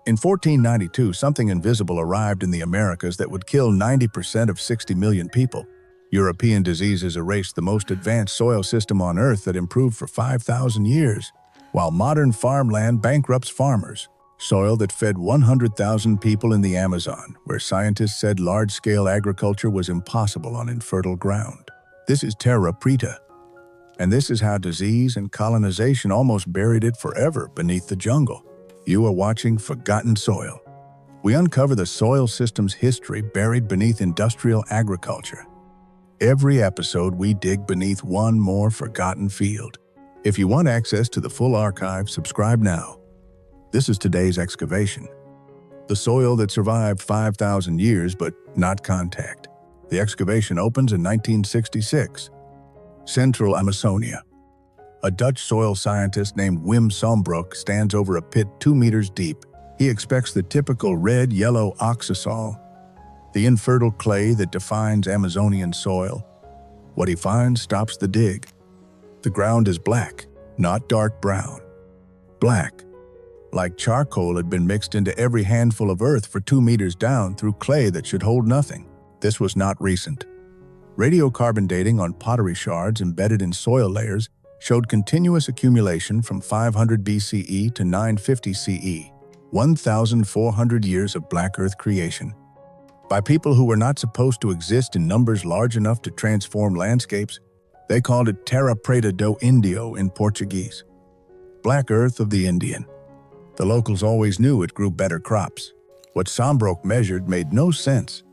In 1492, something invisible arrived in the Americas that would kill 90% of 60 million people. European diseases erased the most advanced soil system on Earth that improved for 5,000 years, while modern farmland bankrupts farmers. Soil that fed 100,000 people in the Amazon, where scientists said large-scale agriculture was impossible on infertile ground. This is Terra, Preta. And this is how disease and colonization almost buried it forever beneath the jungle. You are watching Forgotten Soil. We uncover the soil system's history buried beneath industrial agriculture. Every episode, we dig beneath one more forgotten field. If you want access to the full archive, subscribe now. This is today's excavation. The soil that survived 5,000 years, but not contact. The excavation opens in 1966. Central Amazonia. A Dutch soil scientist named Wim Sombroek stands over a pit 2 meters deep. He expects the typical red-yellow oxisol, the infertile clay that defines Amazonian soil. What he finds stops the dig. The ground is black, not dark brown. Black, like charcoal had been mixed into every handful of earth for 2 meters down through clay that should hold nothing. This was not recent. Radiocarbon dating on pottery shards embedded in soil layers showed continuous accumulation from 500 BCE to 950 CE, 1,400 years of black earth creation, by people who were not supposed to exist in numbers large enough to transform landscapes. They called it Terra Preta do Indio in Portuguese, black earth of the Indian. The locals always knew it grew better crops. What Sombroek measured made no sense.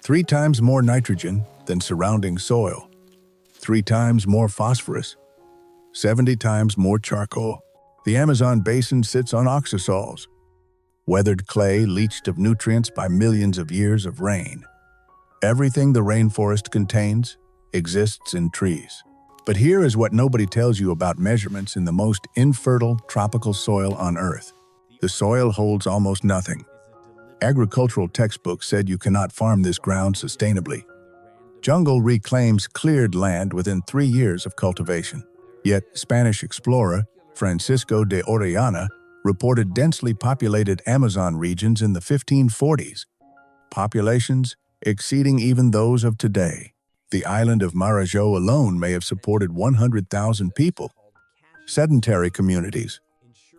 3 times more nitrogen than surrounding soil, 3 times more phosphorus, 70 times more charcoal. The Amazon basin sits on oxisols, weathered clay leached of nutrients by millions of years of rain. Everything the rainforest contains exists in trees. But here is what nobody tells you about measurements in the most infertile tropical soil on Earth. The soil holds almost nothing. Agricultural textbooks said you cannot farm this ground sustainably. Jungle reclaims cleared land within 3 years of cultivation. Yet Spanish explorer Francisco de Orellana reported densely populated Amazon regions in the 1540s, populations exceeding even those of today. The island of Marajó alone may have supported 100,000 people. Sedentary communities,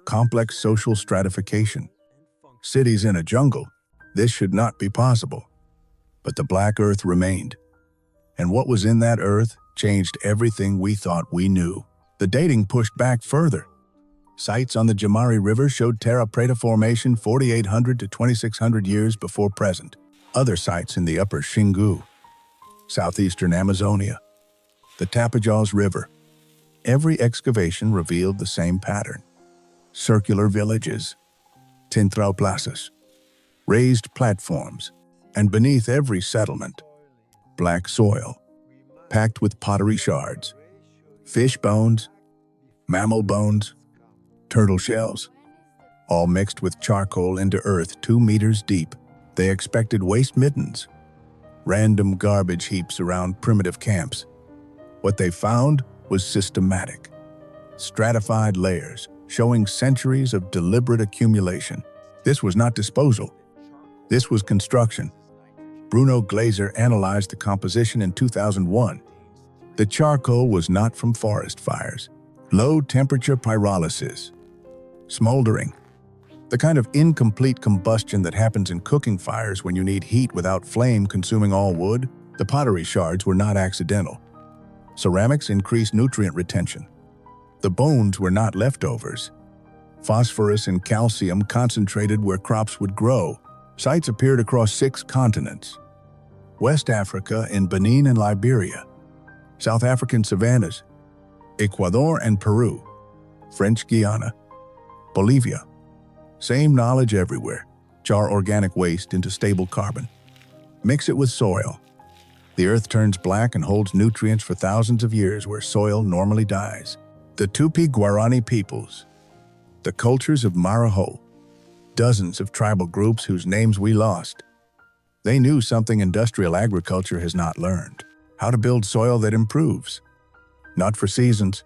complex social stratification, cities in a jungle. This should not be possible. But the black earth remained. And what was in that earth changed everything we thought we knew. The dating pushed back further. Sites on the Jamari River showed Terra Preta formation 4,800 to 2,600 years before present. Other sites in the upper Xingu, southeastern Amazonia, the Tapajós River. Every excavation revealed the same pattern. Circular villages, tintrauplazas, raised platforms, and beneath every settlement, black soil, packed with pottery shards, fish bones, mammal bones, turtle shells, all mixed with charcoal into earth 2 meters deep. They expected waste middens, random garbage heaps around primitive camps. What they found was systematic, stratified layers showing centuries of deliberate accumulation. This was not disposal. This was construction. Bruno Glaser analyzed the composition in 2001. The charcoal was not from forest fires. Low-temperature pyrolysis, smoldering, the kind of incomplete combustion that happens in cooking fires when you need heat without flame consuming all wood. The pottery shards were not accidental. Ceramics increased nutrient retention. The bones were not leftovers. Phosphorus and calcium concentrated where crops would grow. Sites appeared across 6 continents. West Africa in Benin and Liberia, South African savannas, Ecuador and Peru, French Guiana, Bolivia. Same knowledge everywhere. Jar organic waste into stable carbon. Mix it with soil. The earth turns black and holds nutrients for thousands of years where soil normally dies. The Tupi-Guarani peoples, the cultures of Marajó, dozens of tribal groups whose names we lost. They knew something industrial agriculture has not learned: how to build soil that improves. Not for seasons,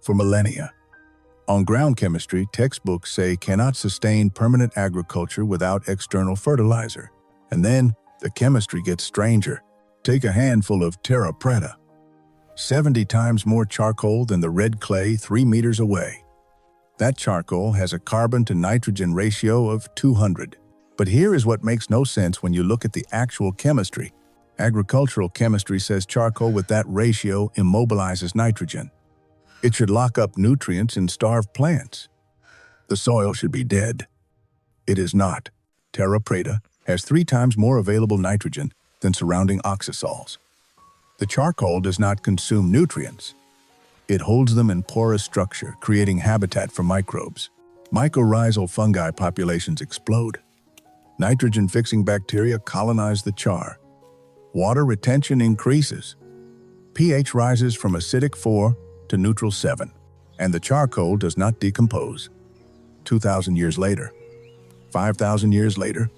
for millennia. On ground chemistry, textbooks say cannot sustain permanent agriculture without external fertilizer. And then the chemistry gets stranger. Take a handful of Terra Preta. 70 times more charcoal than the red clay 3 meters away. That charcoal has a carbon to nitrogen ratio of 200. But here is what makes no sense when you look at the actual chemistry. Agricultural chemistry says charcoal with that ratio immobilizes nitrogen. It should lock up nutrients and starve plants. The soil should be dead. It is not. Terra Preta has 3 times more available nitrogen than surrounding oxisols. The charcoal does not consume nutrients. It holds them in porous structure, creating habitat for microbes. Mycorrhizal fungi populations explode. Nitrogen-fixing bacteria colonize the char. Water retention increases. pH rises from acidic 4 to neutral 7, and the charcoal does not decompose. 2,000 years later, 5,000 years later,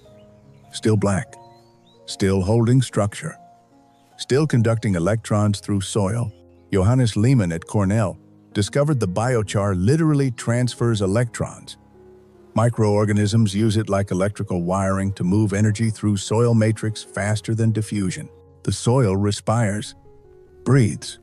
still black, still holding structure, still conducting electrons through soil. Johannes Lehmann at Cornell discovered the biochar literally transfers electrons. Microorganisms use it like electrical wiring to move energy through soil matrix faster than diffusion. The soil respires, breathes,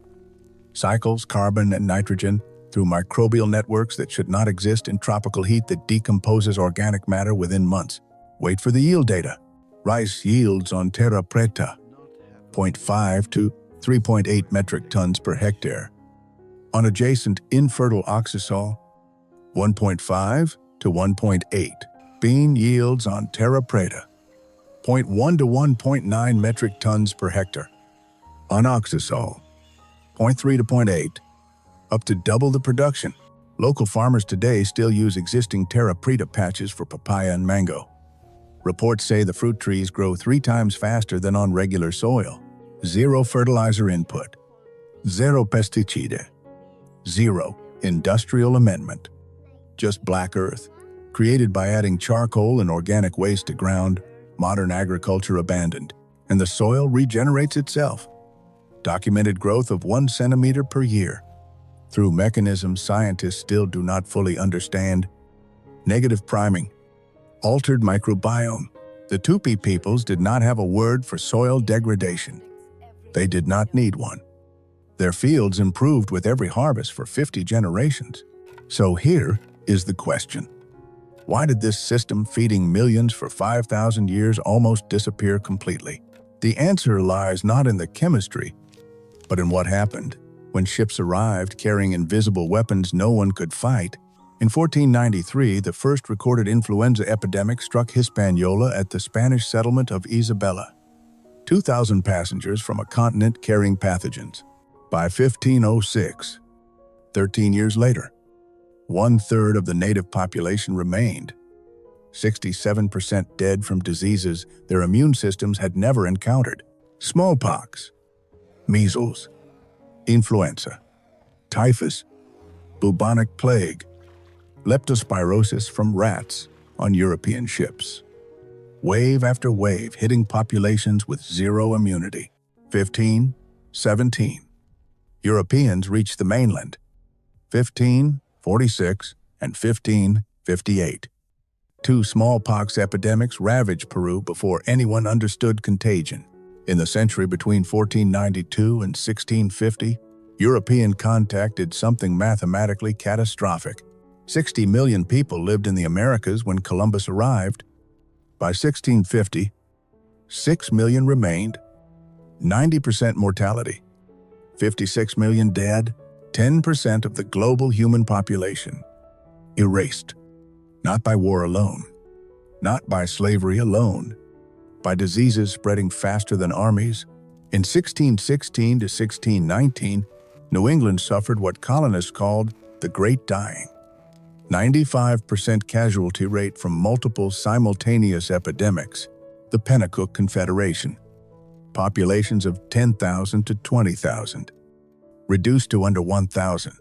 cycles carbon and nitrogen through microbial networks that should not exist in tropical heat that decomposes organic matter within months. Wait for the yield data. Rice yields on Terra Preta, 0.5 to 3.8 metric tons per hectare. On adjacent infertile oxisol, 1.5 to 1.8. Bean yields on Terra Preta, 0.1 to 1.9 metric tons per hectare. On oxisol, 0.3 to 0.8, up to double the production. Local farmers today still use existing Terra Preta patches for papaya and mango. Reports say the fruit trees grow 3 times faster than on regular soil. 0 fertilizer input, 0 pesticide, 0 industrial amendment. Just black earth, created by adding charcoal and organic waste to ground, modern agriculture abandoned, and the soil regenerates itself. Documented growth of 1 centimeter per year. Through mechanisms scientists still do not fully understand. Negative priming, altered microbiome. The Tupi peoples did not have a word for soil degradation. They did not need one. Their fields improved with every harvest for 50 generations. So here is the question. Why did this system feeding millions for 5,000 years almost disappear completely? The answer lies not in the chemistry, but in what happened when ships arrived carrying invisible weapons no one could fight. In 1493, the first recorded influenza epidemic struck Hispaniola at the Spanish settlement of Isabela. 2,000 passengers from a continent carrying pathogens. By 1506, 13 years later, 1/3 of the native population remained. 67% dead from diseases their immune systems had never encountered. Smallpox, measles, influenza, typhus, bubonic plague, leptospirosis from rats on European ships. Wave after wave hitting populations with 0 immunity. 1517. Europeans reached the mainland. 1546 and 1558. 2 smallpox epidemics ravaged Peru before anyone understood contagion. In the century between 1492 and 1650, European contact did something mathematically catastrophic. 60 million people lived in the Americas when Columbus arrived. By 1650, 6 million remained, 90% mortality, 56 million dead, 10% of the global human population. Erased, not by war alone, not by slavery alone, by diseases spreading faster than armies. In 1616 to 1619, New England suffered what colonists called the Great Dying. 95% casualty rate from multiple simultaneous epidemics. The Pennacook Confederation. Populations of 10,000 to 20,000. Reduced to under 1,000.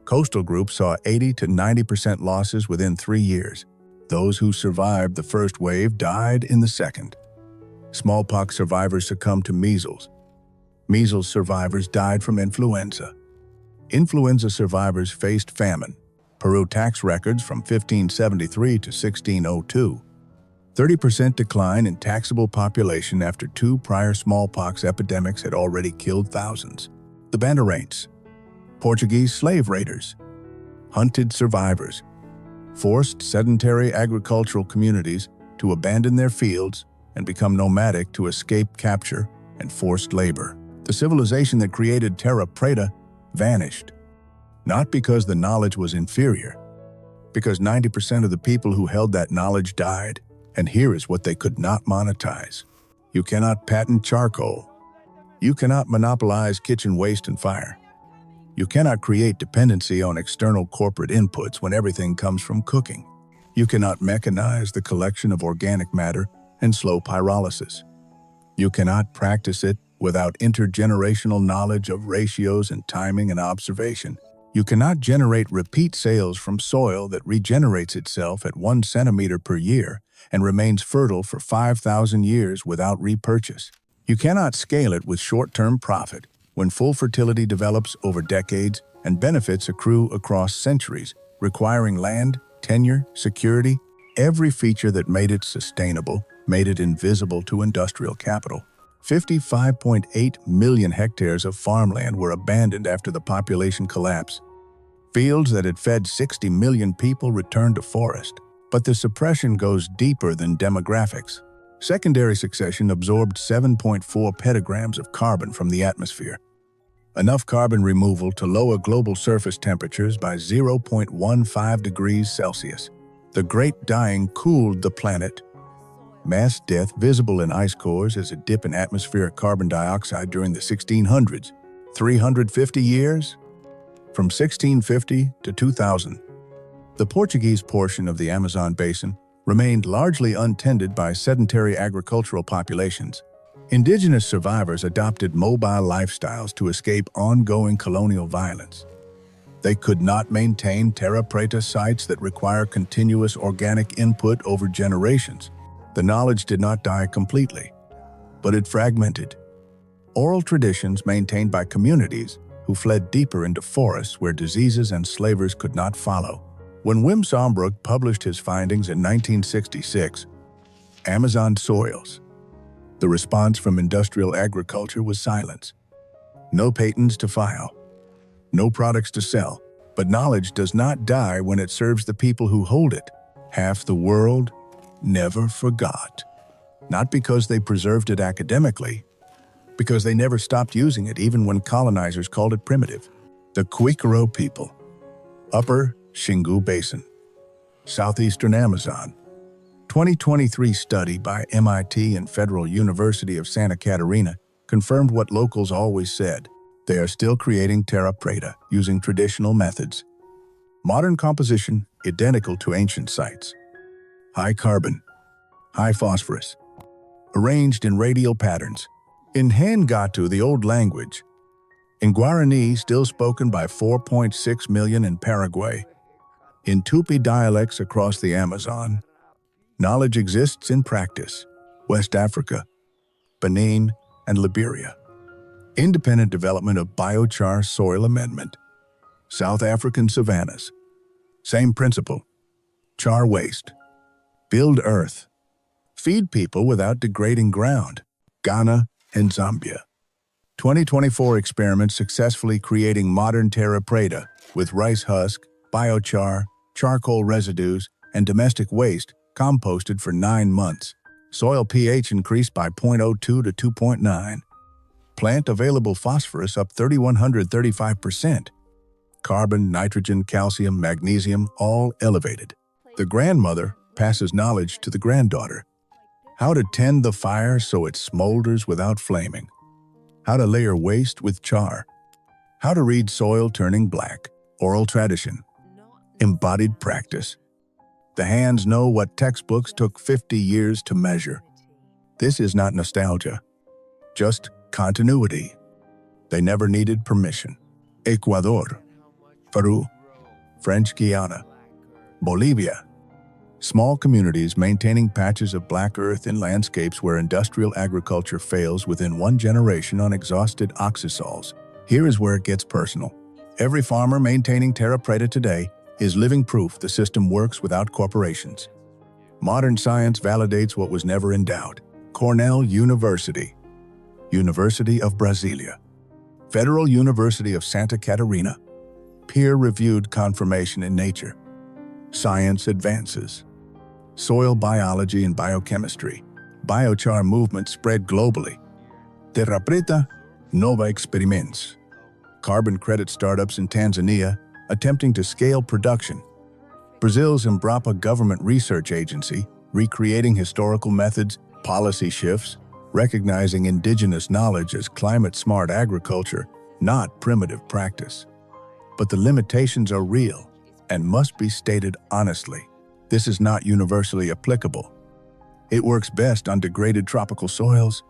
Coastal groups saw 80 to 90% losses within 3 years. Those who survived the first wave died in the second. Smallpox survivors succumbed to measles. Measles survivors died from influenza. Influenza survivors faced famine. Peru tax records from 1573 to 1602. 30% decline in taxable population after 2 prior smallpox epidemics had already killed thousands. The Bandeirantes, Portuguese slave raiders, hunted survivors, forced sedentary agricultural communities to abandon their fields and become nomadic to escape capture and forced labor. The civilization that created Terra Preta vanished, not because the knowledge was inferior, because 90% of the people who held that knowledge died. And here is what they could not monetize. You cannot patent charcoal. You cannot monopolize kitchen waste and fire. You cannot create dependency on external corporate inputs when everything comes from cooking. You cannot mechanize the collection of organic matter and slow pyrolysis. You cannot practice it without intergenerational knowledge of ratios and timing and observation. You cannot generate repeat sales from soil that regenerates itself at 1 centimeter per year and remains fertile for 5,000 years without repurchase. You cannot scale it with short-term profit when full fertility develops over decades and benefits accrue across centuries, requiring land, tenure, security, every feature that made it sustainable, made it invisible to industrial capital. 55.8 million hectares of farmland were abandoned after the population collapse. Fields that had fed 60 million people returned to forest. But the suppression goes deeper than demographics. Secondary succession absorbed 7.4 petagrams of carbon from the atmosphere, enough carbon removal to lower global surface temperatures by 0.15 degrees Celsius. The Great Dying cooled the planet. Mass death visible in ice cores as a dip in atmospheric carbon dioxide during the 1600s. 350 years? From 1650 to 2000. The Portuguese portion of the Amazon basin remained largely untended by sedentary agricultural populations. Indigenous survivors adopted mobile lifestyles to escape ongoing colonial violence. They could not maintain Terra Preta sites that require continuous organic input over generations. The knowledge did not die completely, but it fragmented. Oral traditions maintained by communities who fled deeper into forests where diseases and slavers could not follow. When Wim Sombroek published his findings in 1966, Amazon soils, the response from industrial agriculture was silence. No patents to file, no products to sell, but knowledge does not die when it serves the people who hold it. Half the world never forgot, not because they preserved it academically, because they never stopped using it even when colonizers called it primitive. The Quikero people, Upper Xingu Basin, Southeastern Amazon. 2023 study by MIT and Federal University of Santa Catarina confirmed what locals always said. They are still creating Terra Preta using traditional methods. Modern composition identical to ancient sites. High carbon, high phosphorus, arranged in radial patterns. In Hangatu, the old language, in Guarani, still spoken by 4.6 million in Paraguay, in Tupi dialects across the Amazon, knowledge exists in practice. West Africa, Benin, and Liberia. Independent development of biochar soil amendment. South African savannas. Same principle. Char waste. Build earth. Feed people without degrading ground. Ghana and Zambia. 2024 experiments successfully creating modern Terra Preta with rice husk, biochar, charcoal residues, and domestic waste composted for 9 months. Soil pH increased by 0.02 to 2.9. Plant available phosphorus up 3,135%. Carbon, nitrogen, calcium, magnesium, all elevated. The grandmother passes knowledge to the granddaughter. How to tend the fire so it smolders without flaming. How to layer waste with char. How to read soil turning black. Oral tradition. Embodied practice. The hands know what textbooks took 50 years to measure. This is not nostalgia, just continuity. They never needed permission. Ecuador, Peru, French Guiana, Bolivia. Small communities maintaining patches of black earth in landscapes where industrial agriculture fails within 1 generation on exhausted oxisols. Here is where it gets personal. Every farmer maintaining Terra Preta today is living proof the system works without corporations. Modern science validates what was never in doubt. Cornell University, University of Brasilia, Federal University of Santa Catarina, peer-reviewed confirmation in Nature. Science advances. Soil biology and biochemistry. Biochar movement spread globally. Terra Preta, nova experiments. Carbon credit startups in Tanzania attempting to scale production. Brazil's Embrapa government research agency recreating historical methods, policy shifts, recognizing indigenous knowledge as climate-smart agriculture, not primitive practice. But the limitations are real and must be stated honestly. This is not universally applicable. It works best on degraded tropical soils.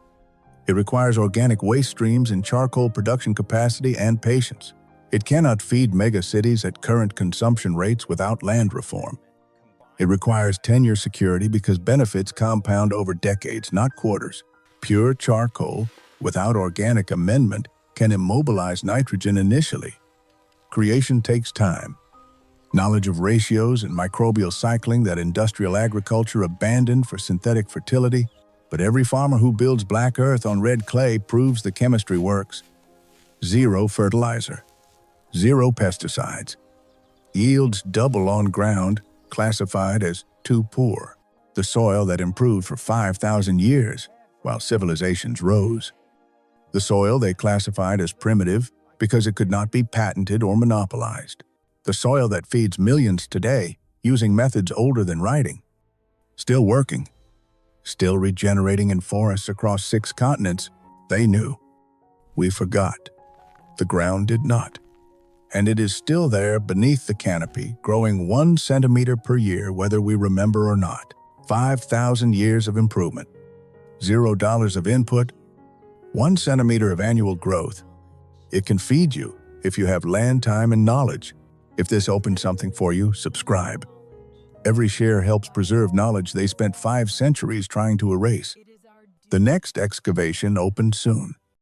It requires organic waste streams and charcoal production capacity and patience. It cannot feed megacities at current consumption rates without land reform. It requires tenure security because benefits compound over decades, not quarters. Pure charcoal, without organic amendment, can immobilize nitrogen initially. Creation takes time. Knowledge of ratios and microbial cycling that industrial agriculture abandoned for synthetic fertility, but every farmer who builds black earth on red clay proves the chemistry works. Zero fertilizer. Zero pesticides. Yields double on ground, classified as too poor. The soil that improved for 5,000 years, while civilizations rose. The soil they classified as primitive because it could not be patented or monopolized. The soil that feeds millions today, using methods older than writing. Still working. Still regenerating in forests across 6 continents, they knew. We forgot. The ground did not. And it is still there beneath the canopy, growing 1 centimeter per year whether we remember or not. 5,000 years of improvement. $0 of input, 1 centimeter of annual growth. It can feed you if you have land, time, and knowledge. If this opened something for you, subscribe. Every share helps preserve knowledge they spent 5 centuries trying to erase. The next excavation opens soon.